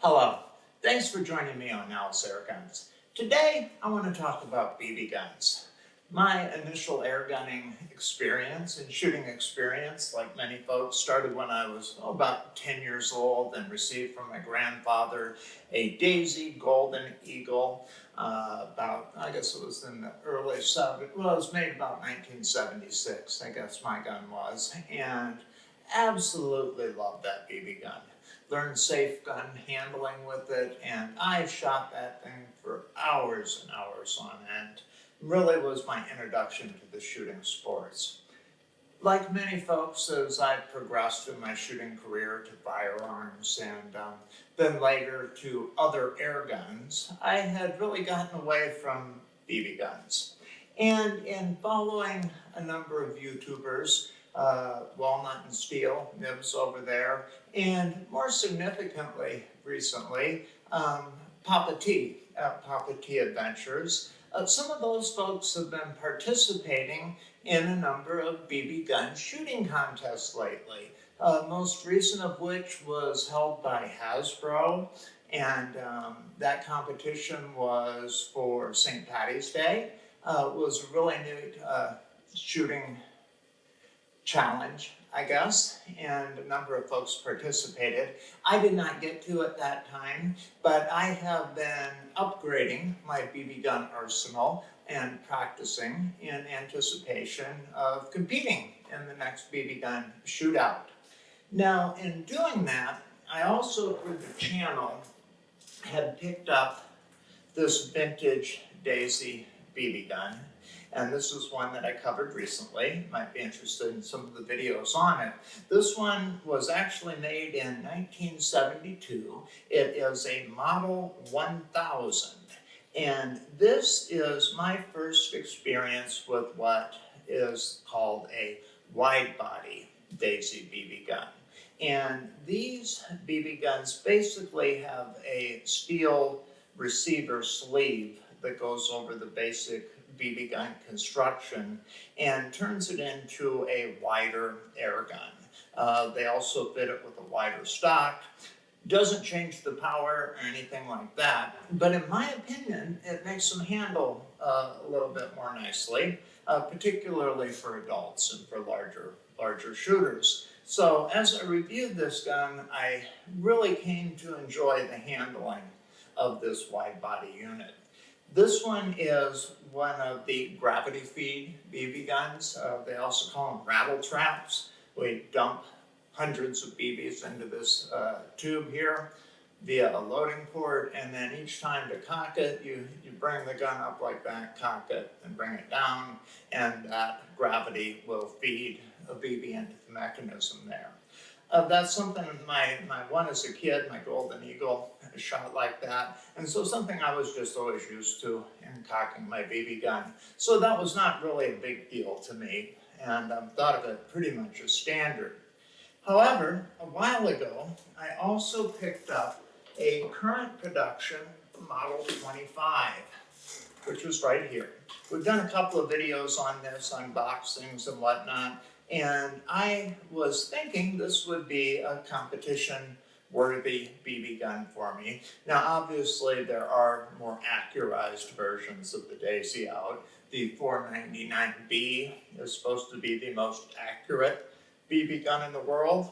Hello, thanks for joining me on Al's Air Guns. Today, I want to talk about BB guns. My initial air gunning experience and shooting experience, like many folks, started when I was about 10 years old and received from my grandfather a Daisy Golden Eagle I guess it was in the early 70s, well, it was made about 1976, I guess my gun was, and absolutely loved that BB gun. Learned safe gun handling with it, and I shot that thing for hours and hours on end. Really was my introduction to the shooting sports. Like many folks, as I progressed in my shooting career to firearms and then later to other air guns, I had really gotten away from BB guns. And in following a number of YouTubers, Walnut and Steel, Nibs over there, and more significantly recently, Papa T Adventures. Some of those folks have been participating in a number of BB gun shooting contests lately. Most recent of which was held by Hasbro, and that competition was for St. Patty's Day. It was a really neat shooting challenge, I guess, and a number of folks participated. I did not get to at that time, but I have been upgrading my BB gun arsenal and practicing in anticipation of competing in the next BB gun shootout. Now, in doing that, I also, for the channel, had picked up this vintage Daisy BB gun. And this is one that I covered recently. You might be interested in some of the videos on it. This one was actually made in 1972. It is a Model 1000. And this is my first experience with what is called a wide-body Daisy BB gun. And these BB guns basically have a steel receiver sleeve that goes over the basic BB gun construction and turns it into a wider air gun. They also fit it with a wider stock. Doesn't change the power or anything like that, but in my opinion, it makes them handle a little bit more nicely, particularly for adults and for larger shooters. So as I reviewed this gun, I really came to enjoy the handling of this wide body unit. This one is one of the gravity feed BB guns. They also call them rattle traps. We dump hundreds of BBs into this tube here via a loading port, and then each time to cock it, you bring the gun up like that, cock it, and bring it down, and that gravity will feed a BB into the mechanism there. That's something my one as a kid, my Golden Eagle, shot like that. And so something I was just always used to in cocking my BB gun. So that was not really a big deal to me, and thought of it pretty much as standard. However, a while ago, I also picked up a current production Model 25, which was right here. We've done a couple of videos on this, unboxings and whatnot. And I was thinking this would be a competition-worthy BB gun for me. Now, obviously, there are more accurized versions of the Daisy out. The 499B is supposed to be the most accurate BB gun in the world,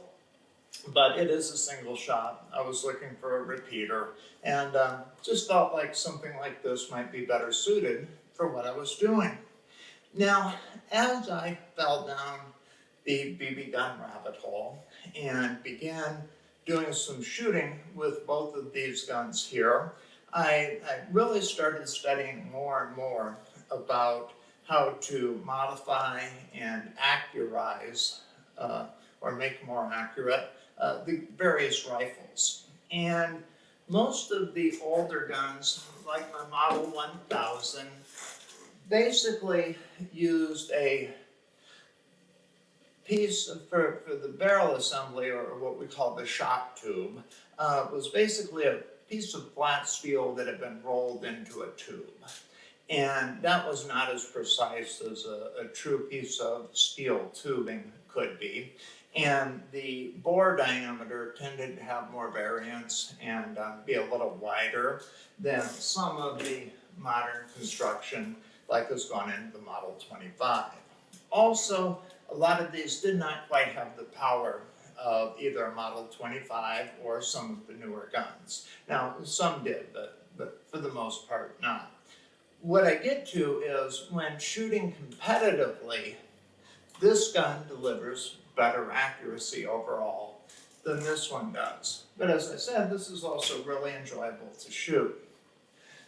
but it is a single shot. I was looking for a repeater, and just felt like something like this might be better suited for what I was doing. Now, as I fell down the BB gun rabbit hole and began doing some shooting with both of these guns here, I really started studying more and more about how to modify and accurize or make more accurate the various rifles. And most of the older guns, like my Model 1000, basically used a piece for the barrel assembly, or what we call the shot tube, was basically a piece of flat steel that had been rolled into a tube. And that was not as precise as a true piece of steel tubing could be. And the bore diameter tended to have more variance and be a little wider than some of the modern construction like has gone into the Model 25. Also, a lot of these did not quite have the power of either a Model 25 or some of the newer guns. Now, some did, but for the most part, not. What I get to is when shooting competitively, this gun delivers better accuracy overall than this one does. But as I said, this is also really enjoyable to shoot.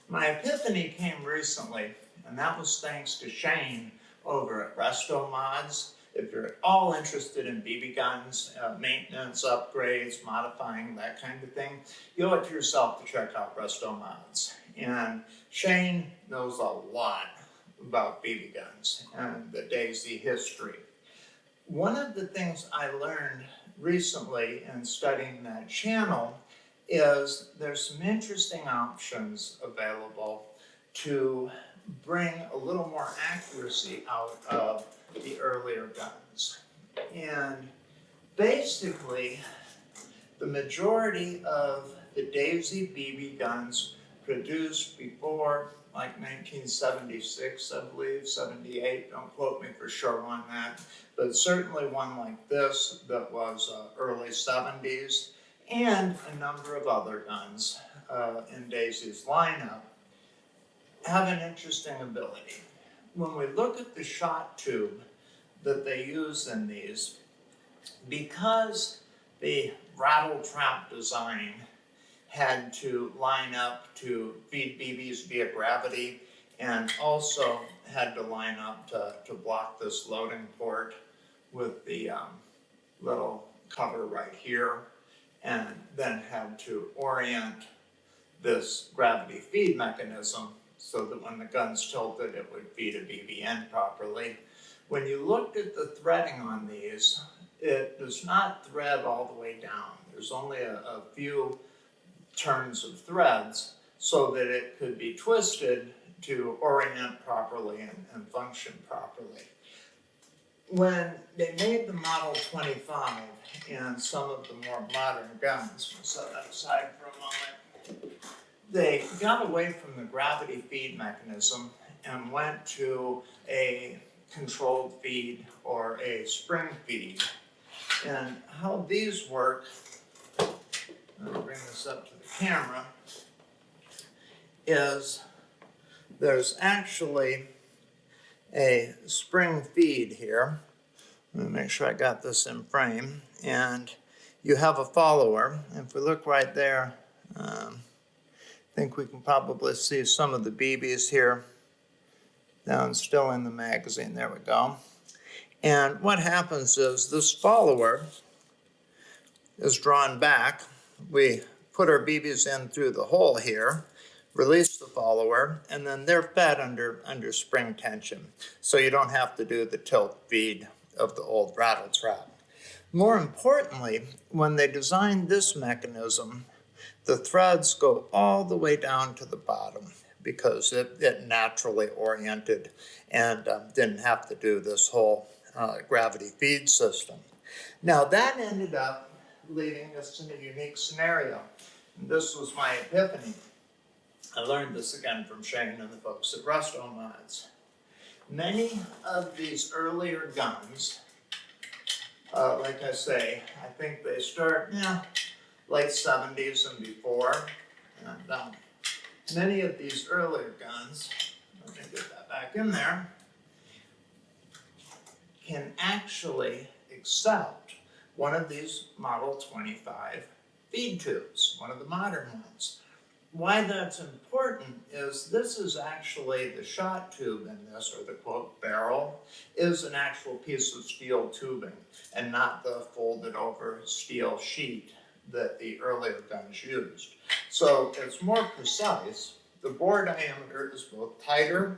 My epiphany came recently, and that was thanks to Shane over at RestOModDaisy. If you're at all interested in BB guns, maintenance, upgrades, modifying, that kind of thing, you owe it to yourself to check out RestOModDaisy. And Shane knows a lot about BB guns and the Daisy history. One of the things I learned recently in studying that channel is there's some interesting options available to bring a little more accuracy out of the earlier guns. And basically, the majority of the Daisy BB guns produced before like 1976, I believe, 78, don't quote me for sure on that, but certainly one like this that was early 70s, and a number of other guns in Daisy's lineup have an interesting ability. When we look at the shot tube that they use in these, because the rattle trap design had to line up to feed BBs via gravity and also had to line up to block this loading port with the little cover right here, and then had to orient this gravity feed mechanism so that when the gun's tilted, it would feed a BB end properly. When you looked at the threading on these, it does not thread all the way down. There's only a few turns of threads so that it could be twisted to orient properly and function properly. When they made the Model 25 and some of the more modern guns, we'll set that aside for a moment, they got away from the gravity feed mechanism and went to a controlled feed or a spring feed. And how these work, I'll bring this up to the camera, is there's actually a spring feed here. Let me make sure I got this in frame. And you have a follower. If we look right there, I think we can probably see some of the BBs here down still in the magazine. There we go. And what happens is this follower is drawn back. We put our BBs in through the hole here, release the follower, and then they're fed under spring tension. So you don't have to do the tilt feed of the old rattle trap. More importantly, when they designed this mechanism, the threads go all the way down to the bottom because it naturally oriented and didn't have to do this whole gravity feed system. Now that ended up leaving us in a unique scenario. And this was my epiphany. I learned this again from Shane and the folks at RestOModDaisy. Many of these earlier guns, like I say, I think they start late 70s and before. And many of these earlier guns, let me get that back in there, can actually accept one of these Model 25 feed tubes, one of the modern ones. Why that's important is this is actually the shot tube in this, or the quote barrel, is an actual piece of steel tubing and not the folded over steel sheet that the earlier guns used. So it's more precise. The bore diameter is both tighter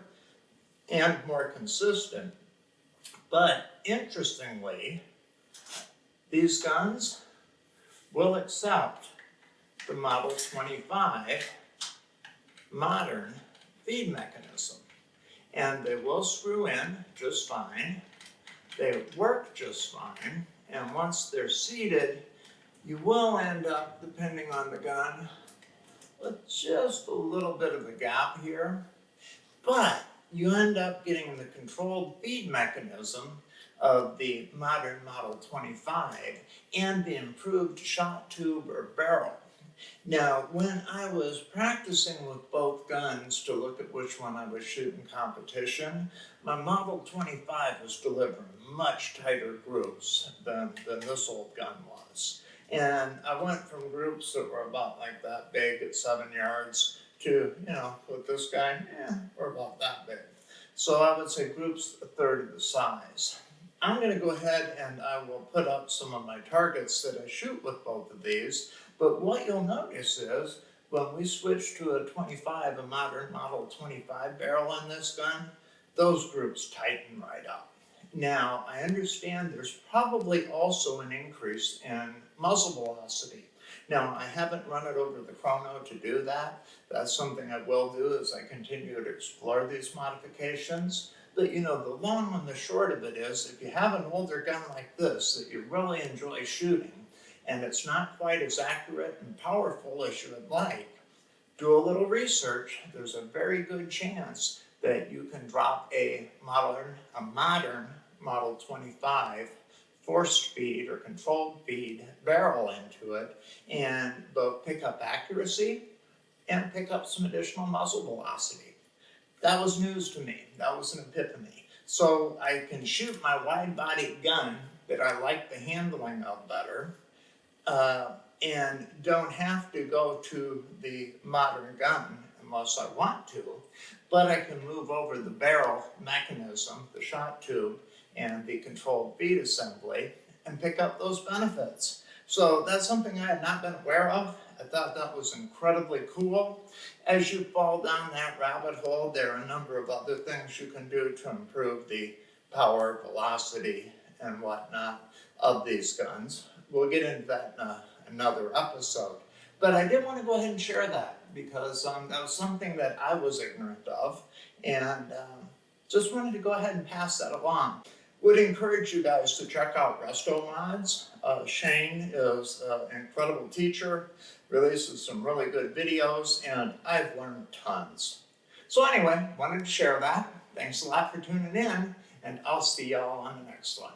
and more consistent. But interestingly, these guns will accept the Model 25 modern feed mechanism. And they will screw in just fine. They work just fine. And once they're seated, you will end up, depending on the gun, with just a little bit of a gap here. But you end up getting the controlled feed mechanism of the modern Model 25 and the improved shot tube or barrel. Now, when I was practicing with both guns to look at which one I would shoot in competition, my Model 25 was delivering much tighter groups than this old gun was. And I went from groups that were about like that big at 7 yards to, with this guy, we're about that big. So I would say groups a third of the size. I'm going to go ahead and I will put up some of my targets that I shoot with both of these. But what you'll notice is when we switch to a 25, a modern Model 25 barrel in this gun, those groups tighten right up. Now, I understand there's probably also an increase in muzzle velocity. Now, I haven't run it over the chrono to do that. That's something I will do as I continue to explore these modifications. But the long and the short of it is, if you have an older gun like this that you really enjoy shooting, and it's not quite as accurate and powerful as you would like, do a little research. There's a very good chance that you can drop a modern Model 25 forced feed or controlled feed barrel into it and both pick up accuracy and pick up some additional muzzle velocity. That was news to me. That was an epiphany. So I can shoot my wide-bodied gun that I like the handling of better, and don't have to go to the modern gun unless I want to, but I can move over the barrel mechanism, the shot tube, and the controlled feed assembly and pick up those benefits. So that's something I had not been aware of. I thought that was incredibly cool. As you fall down that rabbit hole, there are a number of other things you can do to improve the power, velocity, and whatnot of these guns. We'll get into that in another episode. But I did want to go ahead and share that because that was something that I was ignorant of, and just wanted to go ahead and pass that along. Would encourage you guys to check out RestOMods. Shane is an incredible teacher, releases some really good videos, and I've learned tons. So anyway, wanted to share that. Thanks a lot for tuning in, and I'll see y'all on the next one.